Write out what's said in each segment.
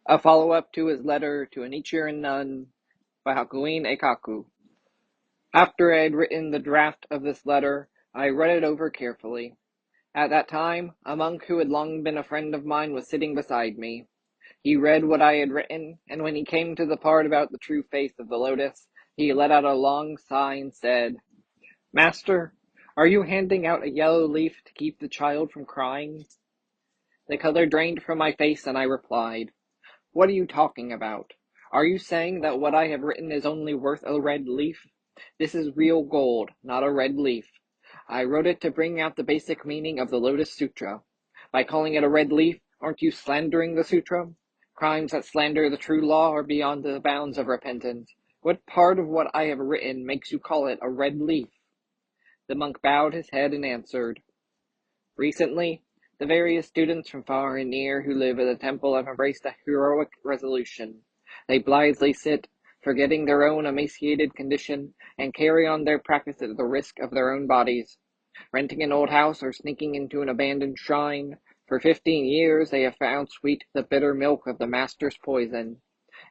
A follow-up to his letter to a Nichiren nun by Hakuin Ekaku. After I had written the draft of this letter, I read it over carefully. At that time, a monk who had long been a friend of mine was sitting beside me. He read what I had written, and when he came to the part about the true face of the lotus, he let out a long sigh and said, "Master, are you handing out a yellow leaf to keep the child from crying?" The color drained from my face, and I replied, "What are you talking about? Are you saying that what I have written is only worth a red leaf? This is real gold, not a red leaf. I wrote it to bring out the basic meaning of the Lotus Sutra. By calling it a red leaf, aren't you slandering the sutra? Crimes that slander the true law are beyond the bounds of repentance. What part of what I have written makes you call it a red leaf?" The monk bowed his head and answered, "Recently, the various students from far and near who live at the temple have embraced a heroic resolution. They blithely sit, forgetting their own emaciated condition, and carry on their practice at the risk of their own bodies. Renting an old house or sneaking into an abandoned shrine, for 15 years they have found sweet the bitter milk of the Master's poison,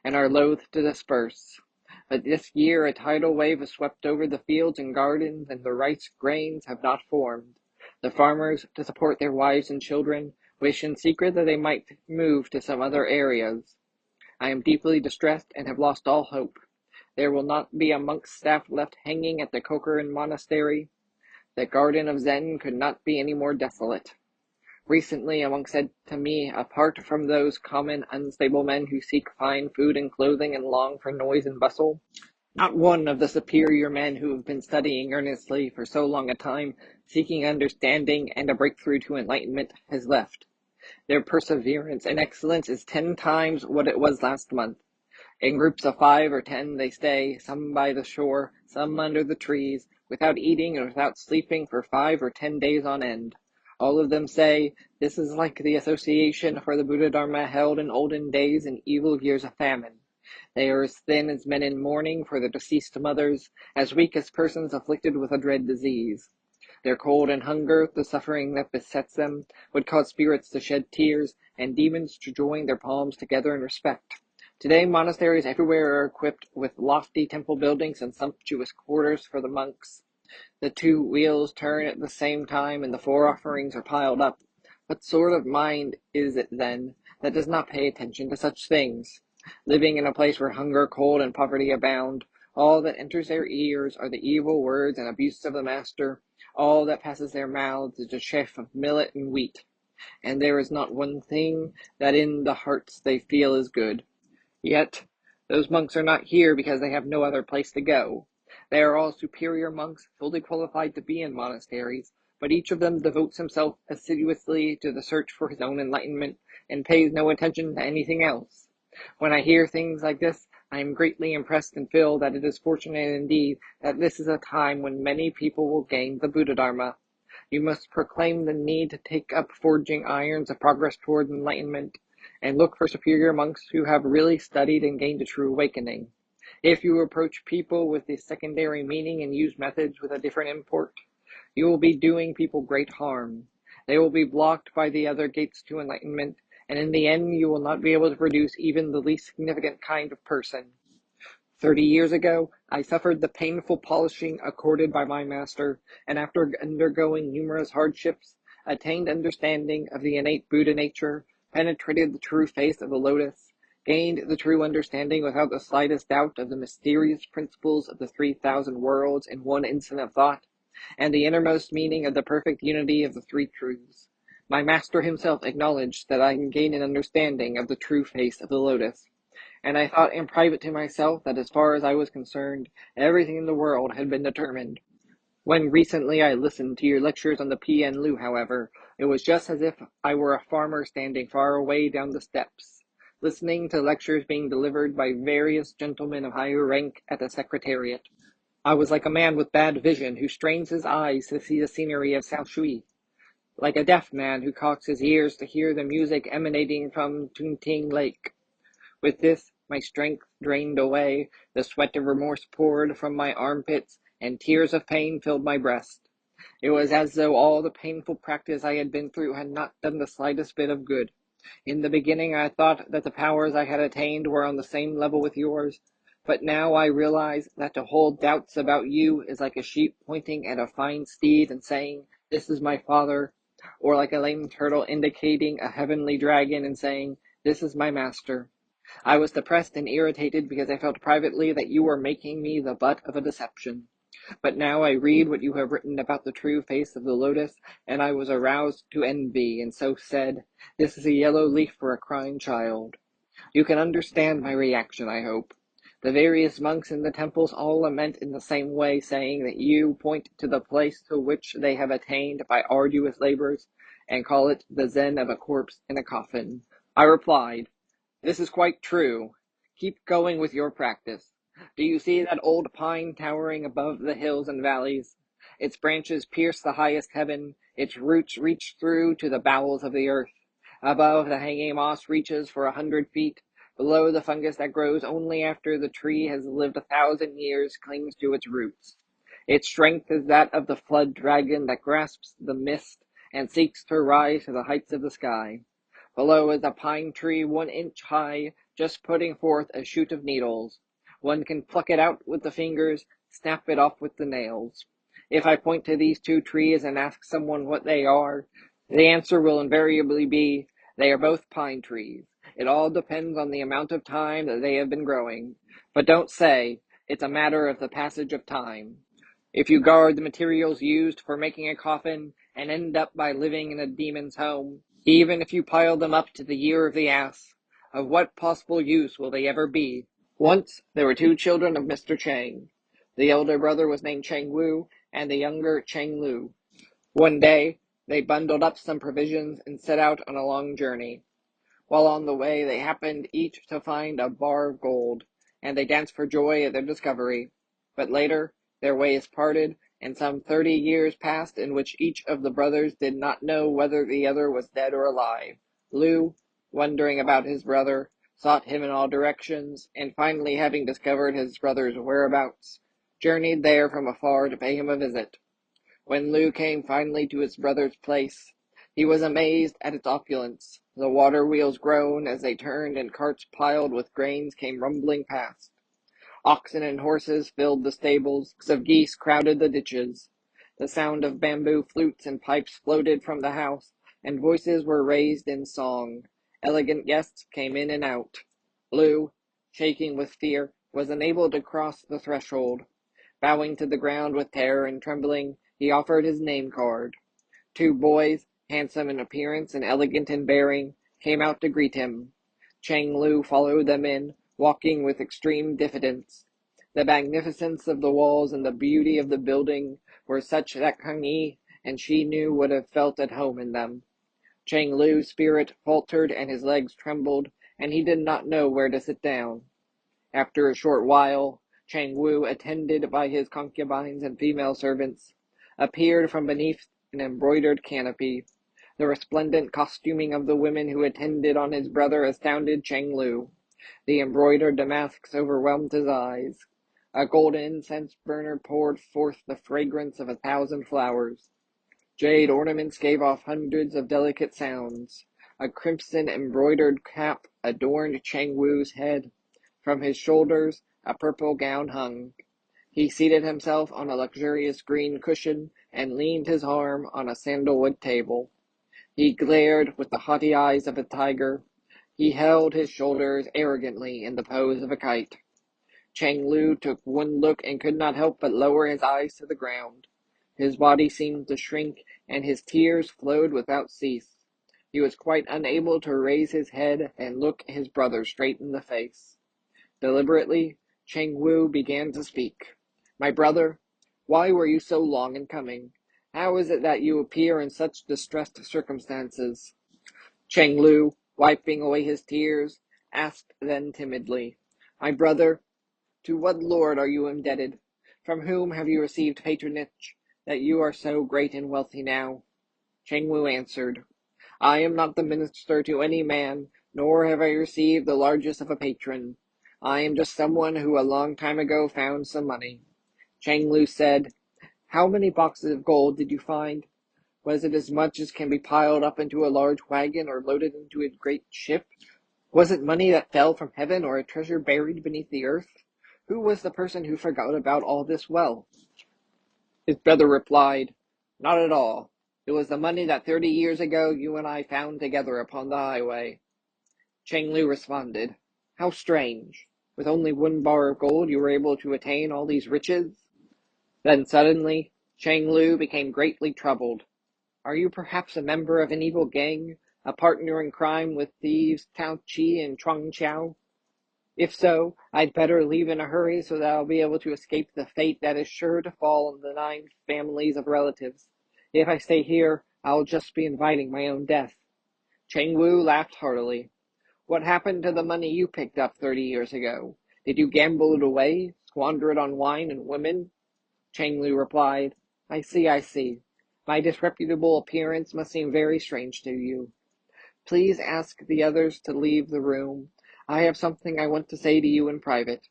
and are loath to disperse. But this year a tidal wave has swept over the fields and gardens, and the rice grains have not formed. The farmers, to support their wives and children, wish in secret that they might move to some other areas. I am deeply distressed and have lost all hope. There will not be a monk's staff left hanging at the Kokurin monastery. The garden of Zen could not be any more desolate. Recently a monk said to me, apart from those common unstable men who seek fine food and clothing and long for noise and bustle, not one of the superior men who have been studying earnestly for so long a time, seeking understanding and a breakthrough to enlightenment, has left. Their perseverance and excellence is 10 times what it was last month. In groups of 5 or 10 they stay, some by the shore, some under the trees, without eating and without sleeping for 5 or 10 days on end. All of them say, this is like the association for the Buddha Dharma held in olden days in evil years of famine. They are as thin as men in mourning for their deceased mothers, as weak as persons afflicted with a dread disease. Their cold and hunger, the suffering that besets them, would cause spirits to shed tears, and demons to join their palms together in respect. Today, monasteries everywhere are equipped with lofty temple buildings and sumptuous quarters for the monks. The 2 wheels turn at the same time, and the 4 offerings are piled up. What sort of mind is it, then, that does not pay attention to such things? Living in a place where hunger, cold, and poverty abound, all that enters their ears are the evil words and abuses of the Master. All that passes their mouths is a chaff of millet and wheat, and there is not one thing that in the hearts they feel is good. Yet, those monks are not here because they have no other place to go. They are all superior monks, fully qualified to be in monasteries, but each of them devotes himself assiduously to the search for his own enlightenment, and pays no attention to anything else. When I hear things like this, I am greatly impressed and feel that it is fortunate indeed that this is a time when many people will gain the Buddha Dharma. You must proclaim the need to take up forging irons of progress toward enlightenment, and look for superior monks who have really studied and gained a true awakening. If you approach people with a secondary meaning and use methods with a different import, you will be doing people great harm. They will be blocked by the other gates to enlightenment, and in the end you will not be able to produce even the least significant kind of person. 30 years ago, I suffered the painful polishing accorded by my master, and after undergoing numerous hardships, attained understanding of the innate Buddha nature, penetrated the true face of the lotus, gained the true understanding without the slightest doubt of the mysterious principles of the 3,000 worlds in one instant of thought, and the innermost meaning of the perfect unity of the 3 truths. My master himself acknowledged that I can gain an understanding of the true face of the lotus, and I thought in private to myself that as far as I was concerned, everything in the world had been determined. When recently I listened to your lectures on the Pien Lu, however, it was just as if I were a farmer standing far away down the steppes, listening to lectures being delivered by various gentlemen of higher rank at the Secretariat. I was like a man with bad vision who strains his eyes to see the scenery of Sao Shui, like a deaf man who cocks his ears to hear the music emanating from Tunting Lake. With this, my strength drained away, the sweat of remorse poured from my armpits, and tears of pain filled my breast. It was as though all the painful practice I had been through had not done the slightest bit of good. In the beginning I thought that the powers I had attained were on the same level with yours, but now I realize that to hold doubts about you is like a sheep pointing at a fine steed and saying, "This is my father," or like a lame turtle indicating a heavenly dragon and saying, "This is my master." I was depressed and irritated because I felt privately that you were making me the butt of a deception. But now I read what you have written about the true face of the lotus, and I was aroused to envy, and so said, "This is a yellow leaf for a crying child." You can understand my reaction, I hope. The various monks in the temples all lament in the same way, saying that you point to the place to which they have attained by arduous labors, and call it the zen of a corpse in a coffin. I replied, "This is quite true. Keep going with your practice. Do you see that old pine towering above the hills and valleys? Its branches pierce the highest heaven, its roots reach through to the bowels of the earth. Above, the hanging moss reaches for 100 feet. Below, the fungus that grows only after the tree has lived 1,000 years clings to its roots. Its strength is that of the flood dragon that grasps the mist and seeks to rise to the heights of the sky. Below is a pine tree 1 inch high, just putting forth a shoot of needles. One can pluck it out with the fingers, snap it off with the nails. If I point to these two trees and ask someone what they are, the answer will invariably be, they are both pine trees. It all depends on the amount of time that they have been growing. But don't say, it's a matter of the passage of time. If you guard the materials used for making a coffin and end up by living in a demon's home, even if you pile them up to the year of the ass, of what possible use will they ever be? Once there were 2 children of Mr. Chang. The elder brother was named Chang Wu, and the younger Chang Lu. One day, they bundled up some provisions and set out on a long journey. While on the way, they happened each to find a bar of gold, and they danced for joy at their discovery. But later, their ways parted, and some 30 years passed in which each of the brothers did not know whether the other was dead or alive. Lu, wondering about his brother, sought him in all directions, and finally having discovered his brother's whereabouts, journeyed there from afar to pay him a visit. When Lu came finally to his brother's place, he was amazed at its opulence. The water wheels groaned as they turned, and carts piled with grains came rumbling past. Oxen and horses filled the stables, flocks of geese crowded the ditches. The sound of bamboo flutes and pipes floated from the house, and voices were raised in song. Elegant guests came in and out. Lu, shaking with fear, was unable to cross the threshold. Bowing to the ground with terror and trembling, he offered his name card. 2 boys, handsome in appearance and elegant in bearing, came out to greet him. Chang Lu followed them in, walking with extreme diffidence. The magnificence of the walls and the beauty of the building were such that Kang Yi and she knew would have felt at home in them. Chang Lu's spirit faltered and his legs trembled, and he did not know where to sit down. After a short while, Chang Wu, attended by his concubines and female servants, appeared from beneath an embroidered canopy. The resplendent costuming of the women who attended on his brother astounded Chang Lu. The embroidered damasks overwhelmed his eyes. A golden incense burner poured forth the fragrance of 1,000 flowers. Jade ornaments gave off hundreds of delicate sounds. A crimson embroidered cap adorned Chang Wu's head. From his shoulders a purple gown hung. He seated himself on a luxurious green cushion and leaned his arm on a sandalwood table. He glared with the haughty eyes of a tiger. He held his shoulders arrogantly in the pose of a kite. Chang Lu took one look and could not help but lower his eyes to the ground. His body seemed to shrink, and his tears flowed without cease. He was quite unable to raise his head and look his brother straight in the face. Deliberately, Chang Wu began to speak. "My brother, why were you so long in coming? How is it that you appear in such distressed circumstances?" Chang Lu, wiping away his tears, asked then timidly, "My brother, to what lord are you indebted? From whom have you received patronage, that you are so great and wealthy now?" Chang Wu answered, "I am not the minister to any man, nor have I received the largest of a patron. I am just someone who a long time ago found some money." Chang Lu said, "How many boxes of gold did you find?" Was it as much as can be piled up into a large wagon or loaded into a great ship? Was it money that fell from heaven or a treasure buried beneath the earth? Who was the person who forgot about all this wealth? His brother replied, Not at all. It was the money that 30 years ago you and I found together upon the highway. Cheng Lu responded, How strange. With only one bar of gold you were able to attain all these riches? Then suddenly, Cheng Lu became greatly troubled. Are you perhaps a member of an evil gang, a partner in crime with thieves Tao Chi and Chuang Chao? If so, I'd better leave in a hurry so that I'll be able to escape the fate that is sure to fall on the 9 families of relatives. If I stay here, I'll just be inviting my own death. Cheng Wu laughed heartily. What happened to the money you picked up 30 years ago? Did you gamble it away, squander it on wine and women? Cheng Lu replied, I see. My disreputable appearance must seem very strange to you. Please ask the others to leave the room. I have something I want to say to you in private.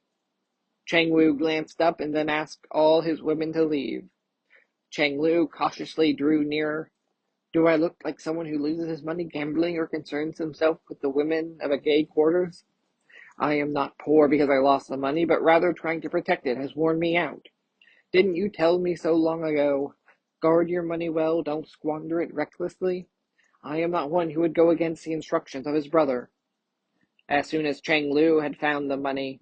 Cheng Wu glanced up and then asked all his women to leave. Cheng Lu cautiously drew nearer. Do I look like someone who loses his money gambling or concerns himself with the women of a gay quarters? I am not poor because I lost the money, but rather trying to protect it has worn me out. Didn't you tell me so long ago, guard your money well, don't squander it recklessly? I am not one who would go against the instructions of his brother. As soon as Cheng Lu had found the money,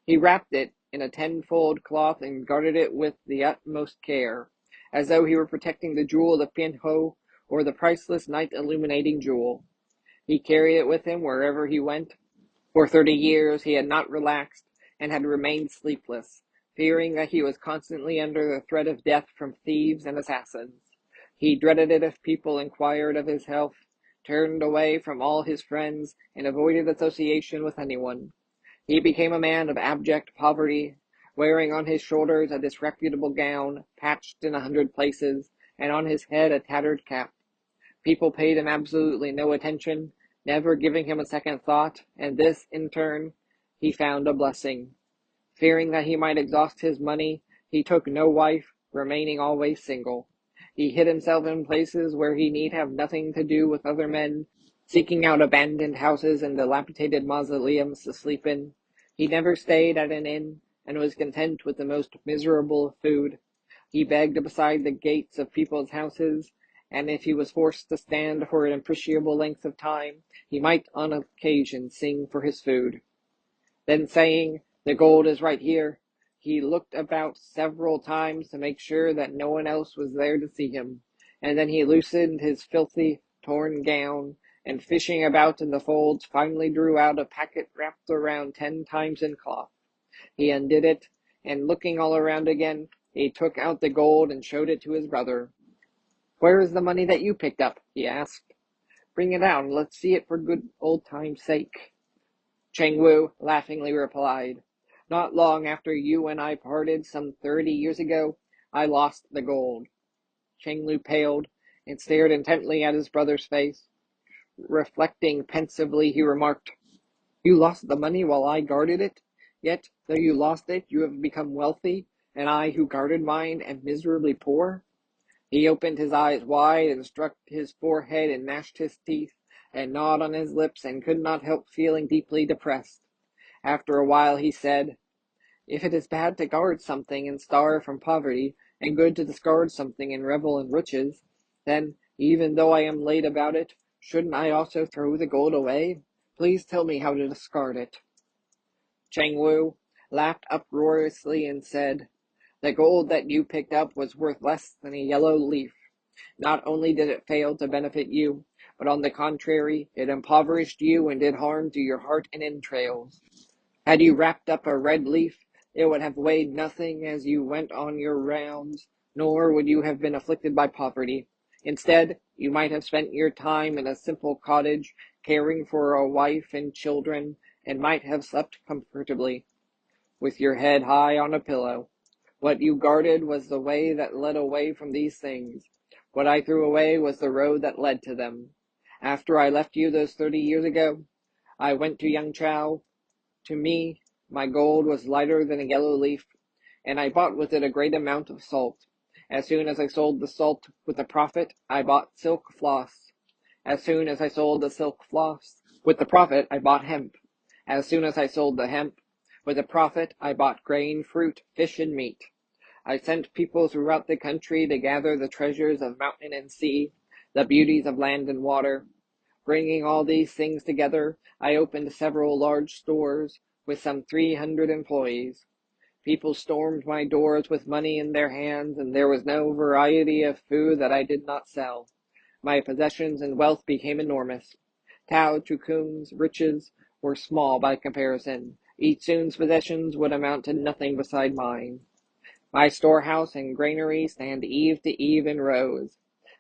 he wrapped it in a 10-fold cloth and guarded it with the utmost care, as though he were protecting the jewel of Pianho or the priceless night-illuminating jewel. He carried it with him wherever he went. For 30 years he had not relaxed and had remained sleepless, fearing that he was constantly under the threat of death from thieves and assassins. He dreaded it if people inquired of his health, turned away from all his friends, and avoided association with anyone. He became a man of abject poverty, wearing on his shoulders a disreputable gown, patched in 100 places, and on his head a tattered cap. People paid him absolutely no attention, never giving him a second thought, and this, in turn, he found a blessing. Fearing that he might exhaust his money, he took no wife, remaining always single. He hid himself in places where he need have nothing to do with other men, seeking out abandoned houses and dilapidated mausoleums to sleep in. He never stayed at an inn, and was content with the most miserable of food. He begged beside the gates of people's houses, and if he was forced to stand for an appreciable length of time, he might on occasion sing for his food. Then saying, The gold is right here, he looked about several times to make sure that no one else was there to see him, and then he loosened his filthy, torn gown, and fishing about in the folds, finally drew out a packet wrapped around 10 times in cloth. He undid it, and looking all around again, he took out the gold and showed it to his brother. Where is the money that you picked up? He asked. Bring it out, and let's see it for good old time's sake. Cheng Wu laughingly replied, Not long after you and I parted some 30 years ago, I lost the gold. Cheng Lu paled and stared intently at his brother's face. Reflecting pensively, he remarked, You lost the money while I guarded it? Yet, though you lost it, you have become wealthy, and I, who guarded mine, am miserably poor? He opened his eyes wide and struck his forehead and gnashed his teeth and gnawed on his lips and could not help feeling deeply depressed. After a while he said, If it is bad to guard something and starve from poverty, and good to discard something and revel in riches, then, even though I am late about it, shouldn't I also throw the gold away? Please tell me how to discard it. Cheng Wu laughed uproariously and said, The gold that you picked up was worth less than a yellow leaf. Not only did it fail to benefit you, but on the contrary, it impoverished you and did harm to your heart and entrails. Had you wrapped up a red leaf, it would have weighed nothing as you went on your rounds, nor would you have been afflicted by poverty. Instead, you might have spent your time in a simple cottage, caring for a wife and children, and might have slept comfortably, with your head high on a pillow. What you guarded was the way that led away from these things. What I threw away was the road that led to them. After I left you those 30 years ago, I went to Yangchao. To me, my gold was lighter than a yellow leaf, and I bought with it a great amount of salt, As soon as I sold the salt with a profit, I bought silk floss. As soon as I sold the silk floss with the profit, I bought hemp. As soon as I sold the hemp with a profit, I bought grain, fruit, fish, and meat. I sent people throughout the country to gather the treasures of mountain and sea, the beauties of land and water. Bringing all these things together, I opened several large stores with some 300 employees. People stormed my doors with money in their hands, and there was no variety of food that I did not sell. My possessions and wealth became enormous. Tao Chukun's riches were small by comparison. Each Sun's possessions would amount to nothing beside mine. My storehouse and granary stand eave to eave in rows.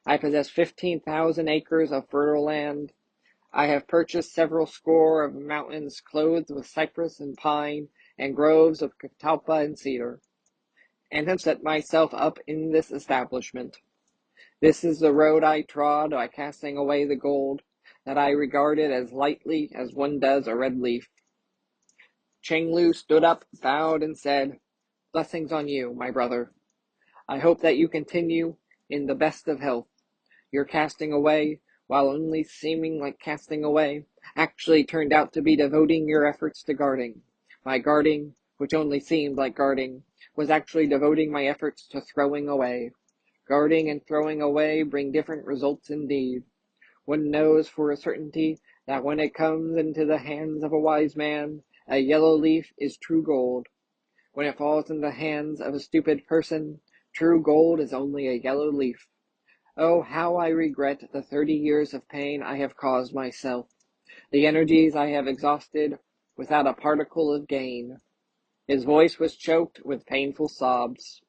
I possess 15,000 acres of fertile land. I have purchased several score of mountains clothed with cypress and pine, and groves of catalpa and cedar, and have set myself up in this establishment. This is the road I trod by casting away the gold, that I regarded as lightly as one does a red leaf. Cheng Lu stood up, bowed, and said, "Blessings on you, my brother. I hope that you continue in the best of health. Your casting away, while only seeming like casting away, actually turned out to be devoting your efforts to guarding. My guarding, which only seemed like guarding, was actually devoting my efforts to throwing away. Guarding and throwing away bring different results indeed. One knows for a certainty that when it comes into the hands of a wise man, a yellow leaf is true gold. When it falls in the hands of a stupid person, true gold is only a yellow leaf. Oh, how I regret the 30 years of pain I have caused myself, the energies I have exhausted without a particle of gain." His voice was choked with painful sobs.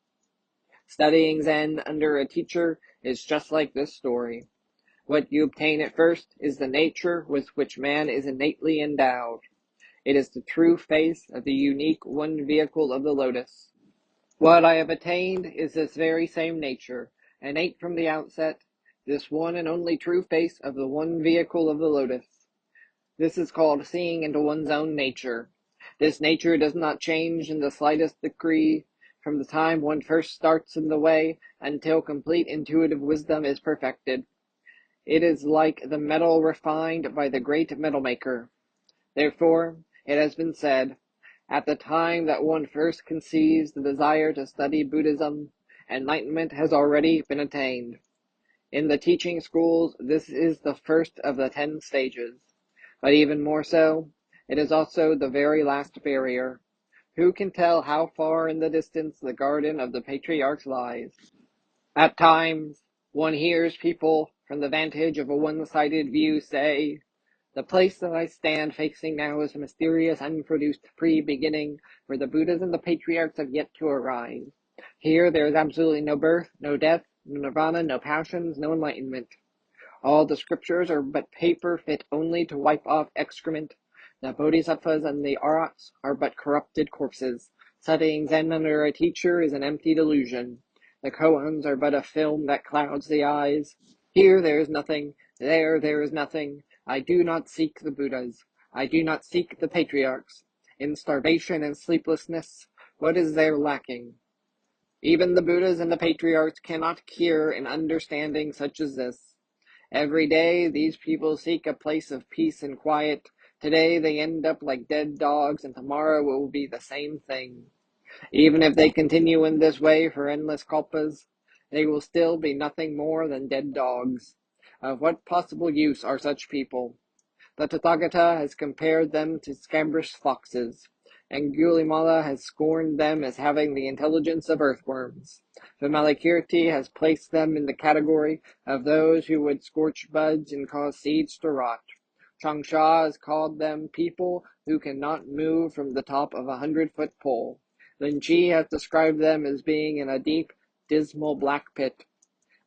Studying Zen under a teacher is just like this story. What you obtain at first is the nature with which man is innately endowed. It is the true face of the unique one vehicle of the lotus. What I have attained is this very same nature, innate from the outset, this one and only true face of the one vehicle of the lotus. This is called seeing into one's own nature. This nature does not change in the slightest degree from the time one first starts in the way until complete intuitive wisdom is perfected. It is like the metal refined by the great metal maker. Therefore, it has been said, at the time that one first conceives the desire to study Buddhism, enlightenment has already been attained. In the teaching schools, this is the first of the 10 stages. But even more so, it is also the very last barrier. Who can tell how far in the distance the garden of the patriarchs lies? At times, one hears people, from the vantage of a one-sided view, say, "The place that I stand facing now is a mysterious, unproduced pre-beginning where the Buddhas and the patriarchs have yet to arise. Here there is absolutely no birth, no death, no nirvana, no passions, no enlightenment. All the scriptures are but paper fit only to wipe off excrement. The bodhisattvas and the arhats are but corrupted corpses. Studying Zen under a teacher is an empty delusion. The koans are but a film that clouds the eyes. Here there is nothing, there is nothing. I do not seek the Buddhas. I do not seek the patriarchs. In starvation and sleeplessness, what is there lacking? Even the Buddhas and the patriarchs cannot cure an understanding such as this. Every day these people seek a place of peace and quiet. Today they end up like dead dogs, and tomorrow it will be the same thing. Even if they continue in this way for endless kalpas, they will still be nothing more than dead dogs. Of what possible use are such people? The Tathagata has compared them to scabrous foxes, and Gulimala has scorned them as having the intelligence of earthworms. Vimalakirti has placed them in the category of those who would scorch buds and cause seeds to rot. Changsha has called them people who cannot move from the top of 100-foot pole. Lin Chi has described them as being in a deep, dismal black pit.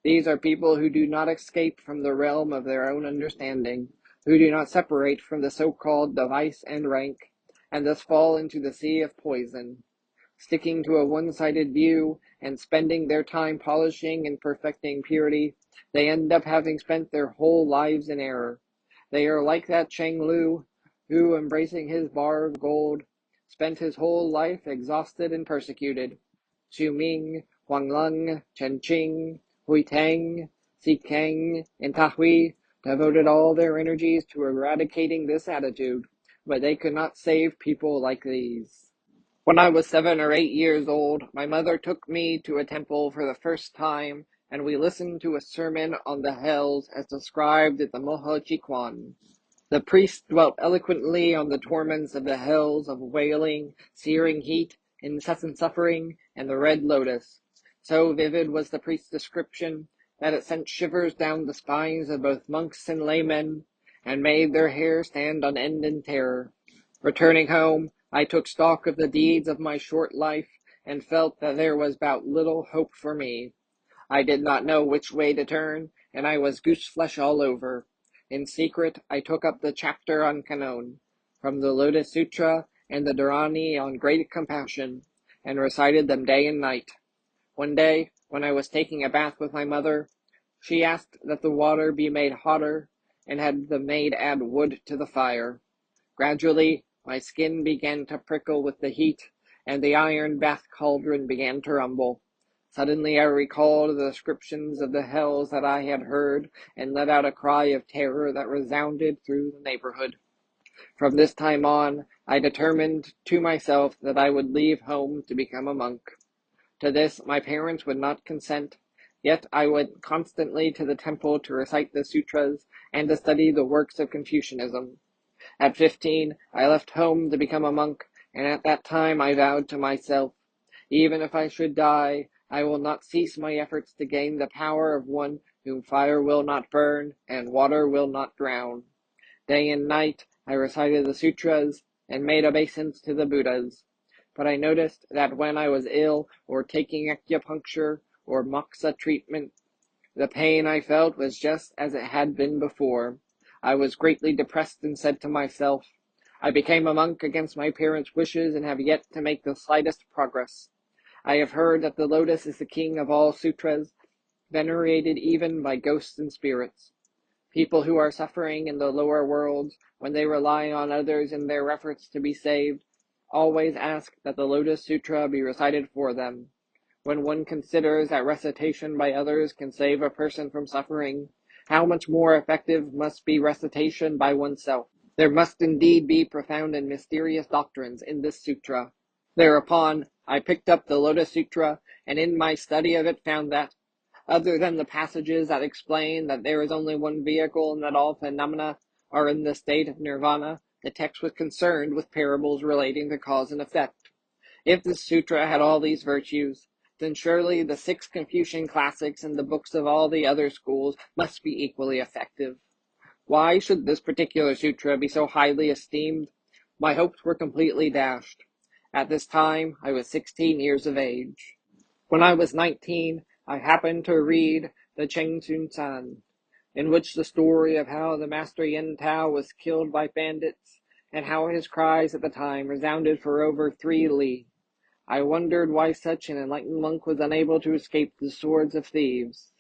These are people who do not escape from the realm of their own understanding, who do not separate from the so-called device and rank, and thus fall into the sea of poison. Sticking to a one-sided view and spending their time polishing and perfecting purity, they end up having spent their whole lives in error. They are like that Cheng Lu, who, embracing his bar of gold, spent his whole life exhausted and persecuted. Xu Ming Huangleng, Chenqing, Huiteng, Xikeng, and Tahui devoted all their energies to eradicating this attitude, but they could not save people like these. When I was 7 or 8 years old, my mother took me to a temple for the first time, and we listened to a sermon on the hells as described in the Moho Chikwan. The priest dwelt eloquently on the torments of the hells of wailing, searing heat, incessant suffering, and the red lotus. So vivid was the priest's description that it sent shivers down the spines of both monks and laymen, and made their hair stand on end in terror. Returning home, I took stock of the deeds of my short life, and felt that there was but little hope for me. I did not know which way to turn, and I was goose-flesh all over. In secret, I took up the chapter on Kanon, from the Lotus Sutra and the Dharani on Great Compassion, and recited them day and night. One day, when I was taking a bath with my mother, she asked that the water be made hotter, and had the maid add wood to the fire. Gradually, my skin began to prickle with the heat, and the iron bath cauldron began to rumble. Suddenly I recalled the descriptions of the hells that I had heard, and let out a cry of terror that resounded through the neighborhood. From this time on, I determined to myself that I would leave home to become a monk. To this my parents would not consent, yet I went constantly to the temple to recite the sutras and to study the works of Confucianism. At 15, I left home to become a monk, and at that time I vowed to myself, even if I should die, I will not cease my efforts to gain the power of one whom fire will not burn and water will not drown. Day and night I recited the sutras and made obeisance to the Buddhas. But I noticed that when I was ill or taking acupuncture or moxa treatment, the pain I felt was just as it had been before. I was greatly depressed and said to myself, I became a monk against my parents' wishes and have yet to make the slightest progress. I have heard that the lotus is the king of all sutras, venerated even by ghosts and spirits. People who are suffering in the lower worlds, when they rely on others in their efforts to be saved, always ask that the Lotus Sutra be recited for them. When one considers that recitation by others can save a person from suffering, how much more effective must be recitation by oneself? There must indeed be profound and mysterious doctrines in this sutra. Thereupon, I picked up the Lotus Sutra, and in my study of it found that, other than the passages that explain that there is only one vehicle and that all phenomena are in the state of nirvana, the text was concerned with parables relating to cause and effect. If this sutra had all these virtues, then surely the 6 Confucian classics and the books of all the other schools must be equally effective. Why should this particular sutra be so highly esteemed? My hopes were completely dashed. At this time, I was 16 years of age. When I was 19, I happened to read the Cheng Sun San, in which the story of how the Master Yen Tao was killed by bandits, and how his cries at the time resounded for over 3 li. I wondered why such an enlightened monk was unable to escape the swords of thieves.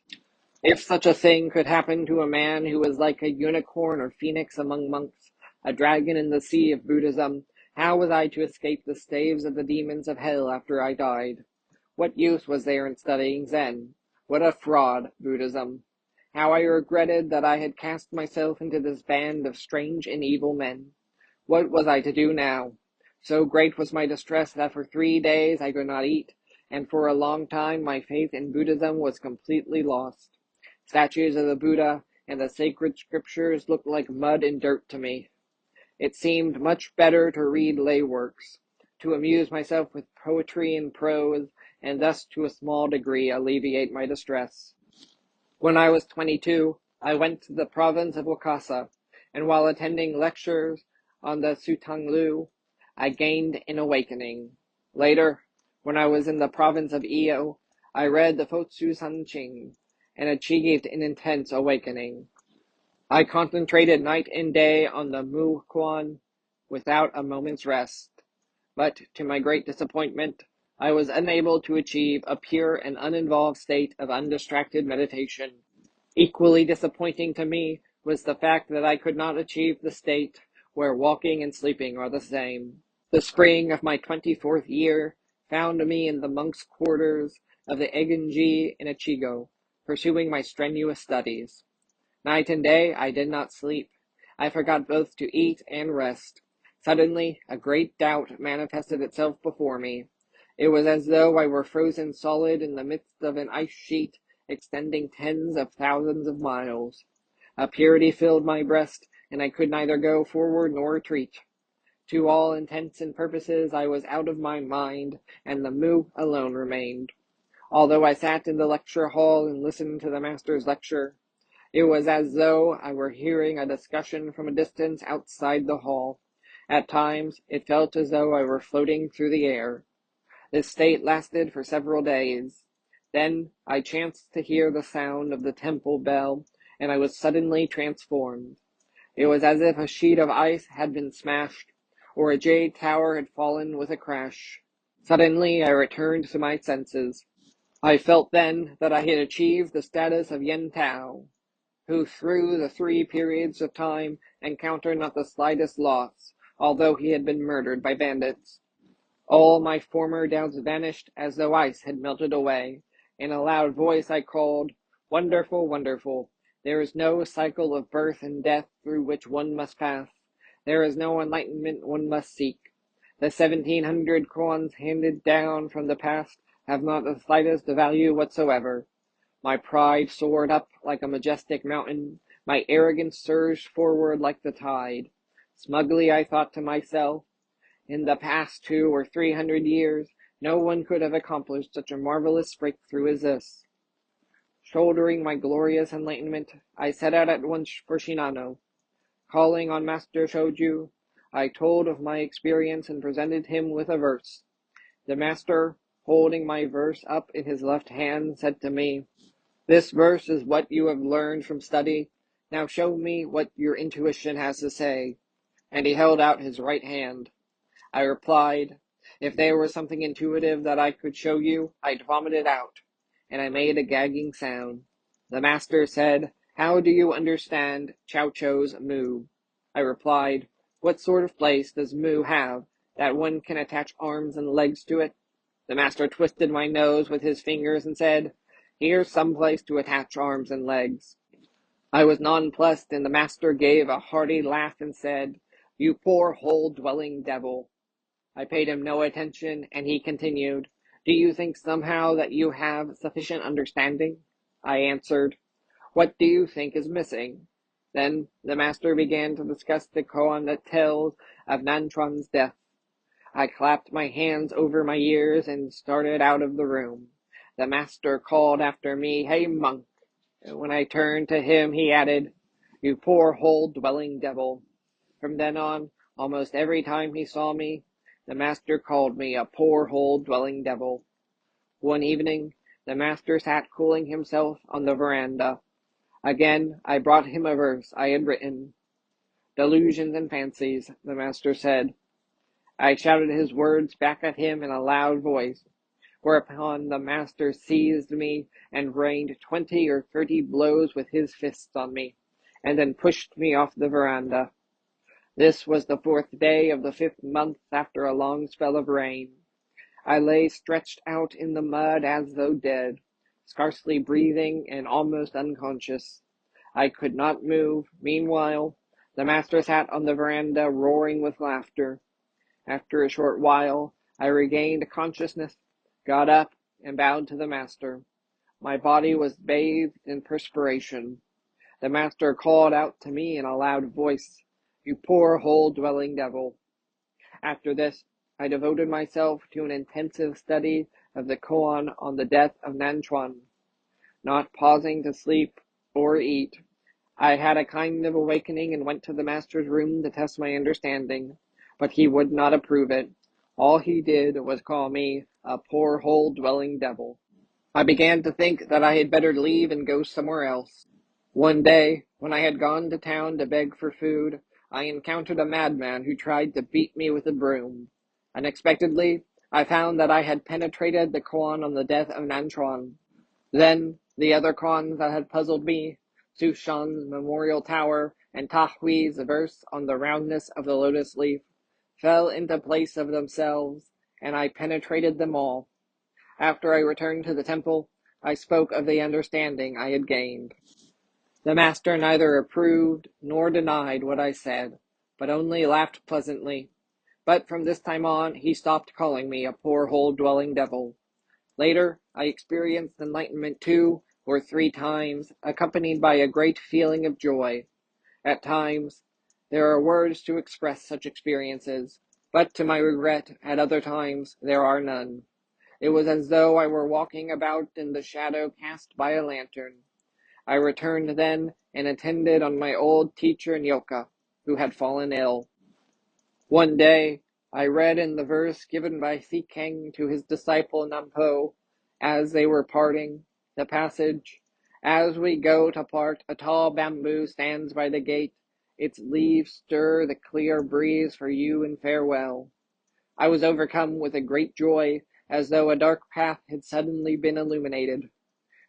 If such a thing could happen to a man who was like a unicorn or phoenix among monks, a dragon in the sea of Buddhism, how was I to escape the staves of the demons of hell after I died? What use was there in studying Zen? What a fraud, Buddhism! How I regretted that I had cast myself into this band of strange and evil men. What was I to do now? So great was my distress that for 3 days I could not eat, and for a long time my faith in Buddhism was completely lost. Statues of the Buddha and the sacred scriptures looked like mud and dirt to me. It seemed much better to read lay works, to amuse myself with poetry and prose, and thus to a small degree alleviate my distress. When I was 22, I went to the province of Wakasa, and while attending lectures on the Sutanglu, I gained an awakening. Later, when I was in the province of Iyo, I read the Fotsu Sanching, and achieved an intense awakening. I concentrated night and day on the Mu Kuan without a moment's rest, but to my great disappointment, I was unable to achieve a pure and uninvolved state of undistracted meditation. Equally disappointing to me was the fact that I could not achieve the state where walking and sleeping are the same. The spring of my 24th year found me in the monks' quarters, of the Eigenji in Ichigo, pursuing my strenuous studies. Night and day I did not sleep. I forgot both to eat and rest. Suddenly, a great doubt manifested itself before me. It was as though I were frozen solid in the midst of an ice sheet extending tens of thousands of miles. A purity filled my breast, and I could neither go forward nor retreat. To all intents and purposes I was out of my mind, and the Mu alone remained. Although I sat in the lecture hall and listened to the master's lecture, it was as though I were hearing a discussion from a distance outside the hall. At times, it felt as though I were floating through the air. This state lasted for several days. Then I chanced to hear the sound of the temple bell, and I was suddenly transformed. It was as if a sheet of ice had been smashed, or a jade tower had fallen with a crash. Suddenly I returned to my senses. I felt then that I had achieved the status of Yen Tao, who through the 3 periods of time encountered not the slightest loss, although he had been murdered by bandits. All my former doubts vanished as though ice had melted away. In a loud voice I called, "Wonderful, wonderful! There is no cycle of birth and death through which one must pass. There is no enlightenment one must seek. The 1700 koans handed down from the past have not the slightest value whatsoever." My pride soared up like a majestic mountain. My arrogance surged forward like the tide. Smugly I thought to myself, in the past 200 or 300 years, no one could have accomplished such a marvelous breakthrough as this. Shouldering my glorious enlightenment, I set out at once for Shinano. Calling on Master Shoju, I told of my experience and presented him with a verse. The master, holding my verse up in his left hand, said to me, "This verse is what you have learned from study. Now show me what your intuition has to say." And he held out his right hand. I replied, "If there was something intuitive that I could show you, I'd vomit it out." And I made a gagging sound. The master said, "How do you understand Chow Chow's Mu?" I replied, "What sort of place does Mu have that one can attach arms and legs to it?" The master twisted my nose with his fingers and said, "Here's some place to attach arms and legs." I was nonplussed, and the master gave a hearty laugh and said, "You poor hole-dwelling devil." I paid him no attention, and he continued, "Do you think somehow that you have sufficient understanding?" I answered, "What do you think is missing?" Then the master began to discuss the koan that tells of Nantron's death. I clapped my hands over my ears and started out of the room. The master called after me, "Hey, monk!" And when I turned to him, he added, "You poor hole-dwelling devil." From then on, almost every time he saw me, the master called me a poor hole-dwelling devil. One evening, the master sat cooling himself on the veranda. Again, I brought him a verse I had written. "Delusions and fancies," the master said. I shouted his words back at him in a loud voice, whereupon the master seized me and rained 20 or 30 blows with his fists on me, and then pushed me off the veranda. This was the 4th day of the 5th month after a long spell of rain. I lay stretched out in the mud as though dead, scarcely breathing and almost unconscious. I could not move. Meanwhile, the master sat on the veranda roaring with laughter. After a short while, I regained consciousness, got up, and bowed to the master. My body was bathed in perspiration. The master called out to me in a loud voice, "You poor hole-dwelling devil." After this, I devoted myself to an intensive study of the koan on the death of Nantron. Not pausing to sleep or eat, I had a kind of awakening and went to the master's room to test my understanding, but he would not approve it. All he did was call me a poor hole-dwelling devil. I began to think that I had better leave and go somewhere else. One day, when I had gone to town to beg for food, I encountered a madman who tried to beat me with a broom. Unexpectedly, I found that I had penetrated the koan on the death of Nantron. Then, the other koans that had puzzled me, Sushan's memorial tower and Tahui's verse on the roundness of the lotus leaf, fell into place of themselves, and I penetrated them all. After I returned to the temple, I spoke of the understanding I had gained. The master neither approved nor denied what I said, but only laughed pleasantly. But from this time on, he stopped calling me a poor hole-dwelling devil. Later, I experienced enlightenment 2 or 3 times, accompanied by a great feeling of joy. At times, there are words to express such experiences, but to my regret, at other times, there are none. It was as though I were walking about in the shadow cast by a lantern. I returned then and attended on my old teacher Nyoka, who had fallen ill. One day, I read in the verse given by Sikeng to his disciple Nampo, as they were parting, the passage, "As we go to part, a tall bamboo stands by the gate. Its leaves stir the clear breeze for you in farewell." I was overcome with a great joy, as though a dark path had suddenly been illuminated.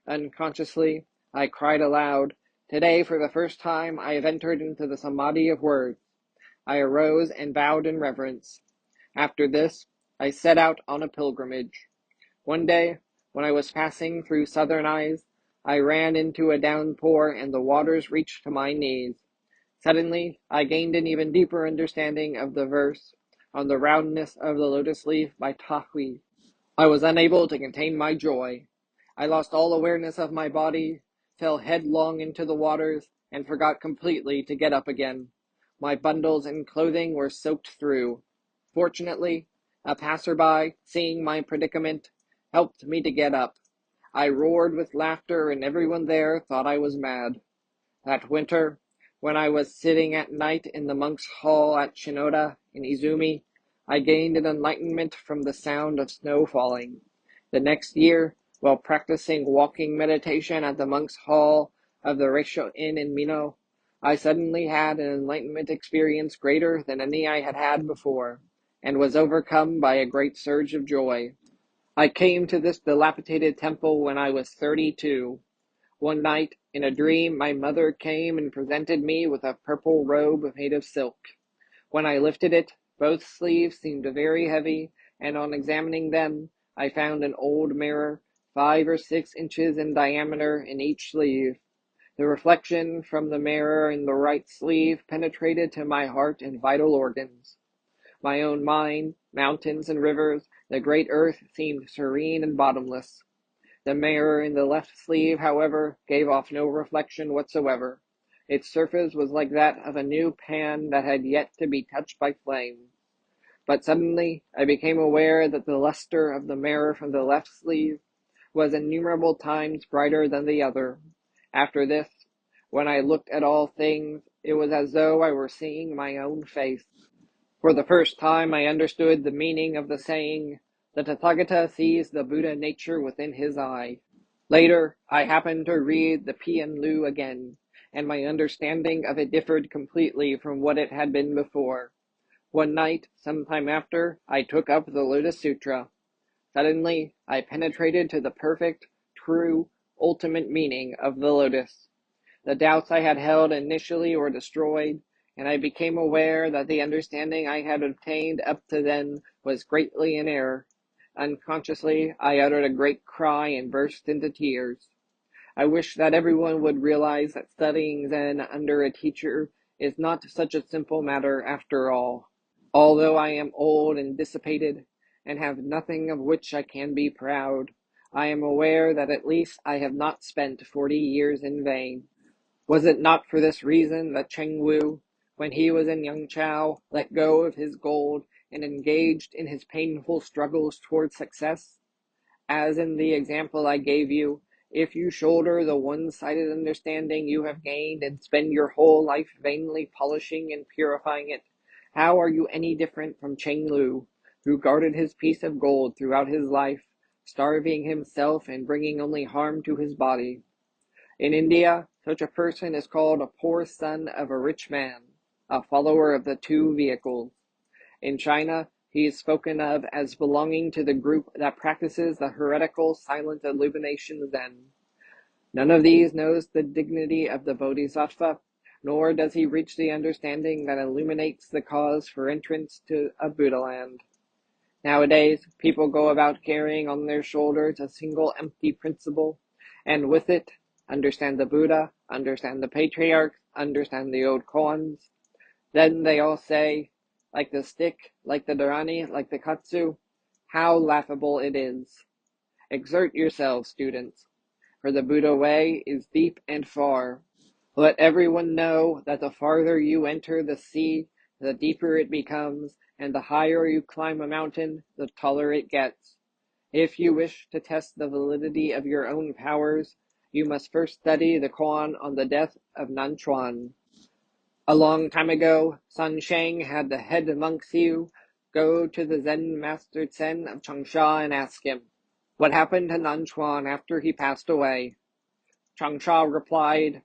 Unconsciously, I cried aloud, "Today, for the first time, I have entered into the Samadhi of words." I arose and bowed in reverence. After this, I set out on a pilgrimage. One day, when I was passing through Southern Eyes, I ran into a downpour and the waters reached to my knees. Suddenly, I gained an even deeper understanding of the verse, "On the roundness of the lotus leaf" by Tahui. I was unable to contain my joy. I lost all awareness of my body, fell headlong into the waters, and forgot completely to get up again. My bundles and clothing were soaked through. Fortunately, a passerby, seeing my predicament, helped me to get up. I roared with laughter, and everyone there thought I was mad. That winter, when I was sitting at night in the monks' hall at Shinoda in Izumi, I gained an enlightenment from the sound of snow falling. The next year, while practicing walking meditation at the monks' hall of the Reisho Inn in Mino, I suddenly had an enlightenment experience greater than any I had had before, and was overcome by a great surge of joy. I came to this dilapidated temple when I was 32. One night, in a dream, my mother came and presented me with a purple robe made of silk. When I lifted it, both sleeves seemed very heavy, and on examining them, I found an old mirror, 5 or 6 inches in diameter in each sleeve. The reflection from the mirror in the right sleeve penetrated to my heart and vital organs. My own mind, mountains and rivers, the great earth seemed serene and bottomless. The mirror in the left sleeve, however, gave off no reflection whatsoever. Its surface was like that of a new pan that had yet to be touched by flame. But suddenly I became aware that the luster of the mirror from the left sleeve was innumerable times brighter than the other. After this, when I looked at all things, it was as though I were seeing my own face. For the first time I understood the meaning of the saying, "The Tathagata sees the Buddha nature within his eye." Later, I happened to read the Pian Lu again, and my understanding of it differed completely from what it had been before. One night, some time after, I took up the Lotus Sutra. Suddenly, I penetrated to the perfect, true, ultimate meaning of the lotus. The doubts I had held initially were destroyed, and I became aware that the understanding I had obtained up to then was greatly in error. Unconsciously, I uttered a great cry and burst into tears. I wish that everyone would realize that studying Zen under a teacher is not such a simple matter after all. Although I am old and dissipated, and have nothing of which I can be proud, I am aware that at least I have not spent 40 years in vain. Was it not for this reason that Cheng Wu, when he was in Yangchao, let go of his gold and engaged in his painful struggles toward success? As in the example I gave you, if you shoulder the one-sided understanding you have gained and spend your whole life vainly polishing and purifying it, how are you any different from Cheng Lu, who guarded his piece of gold throughout his life, starving himself and bringing only harm to his body? In India, such a person is called a poor son of a rich man, a follower of the two vehicles. In China, he is spoken of as belonging to the group that practices the heretical silent illumination Zen. None of these knows the dignity of the Bodhisattva, nor does he reach the understanding that illuminates the cause for entrance to a Buddha land. Nowadays, people go about carrying on their shoulders a single empty principle, and with it, understand the Buddha, understand the patriarchs, understand the old koans. Then they all say, like the stick, like the dharani, like the katsu, how laughable it is. Exert yourselves, students, for the Buddha way is deep and far. Let everyone know that the farther you enter the sea, the deeper it becomes, and the higher you climb a mountain, the taller it gets. If you wish to test the validity of your own powers, you must first study the koan on the death of Nanchuan. A long time ago, Sun Sheng had the head monk Siu go to the Zen Master Zen of Changsha and ask him, what happened to Nanchuan after he passed away? Changsha replied,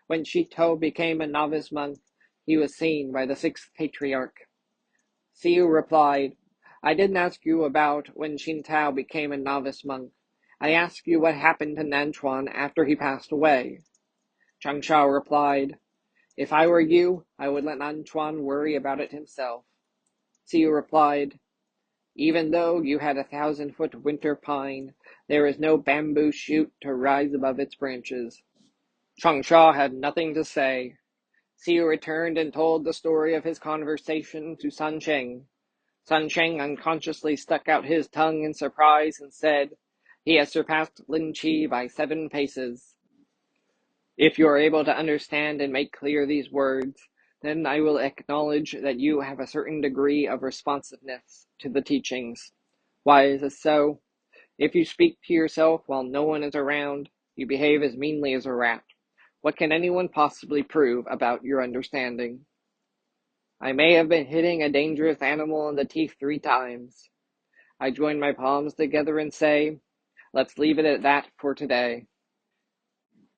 when Shito became a novice monk, he was seen by the sixth patriarch. Siu replied, I didn't ask you about when Shintao became a novice monk. I asked you what happened to Nanchuan after he passed away. Changsha replied, if I were you, I would let Nanchuan worry about it himself. Siu replied, even though you had 1,000-foot winter pine, there is no bamboo shoot to rise above its branches. Changsha had nothing to say. Siu returned and told the story of his conversation to Sun Sheng. Sun Sheng unconsciously stuck out his tongue in surprise and said, he has surpassed Lin Chi by 7 paces. If you are able to understand and make clear these words, then I will acknowledge that you have a certain degree of responsiveness to the teachings. Why is this so? If you speak to yourself while no one is around, you behave as meanly as a rat. What can anyone possibly prove about your understanding? I may have been hitting a dangerous animal in the teeth 3 times. I join my palms together and say, let's leave it at that for today.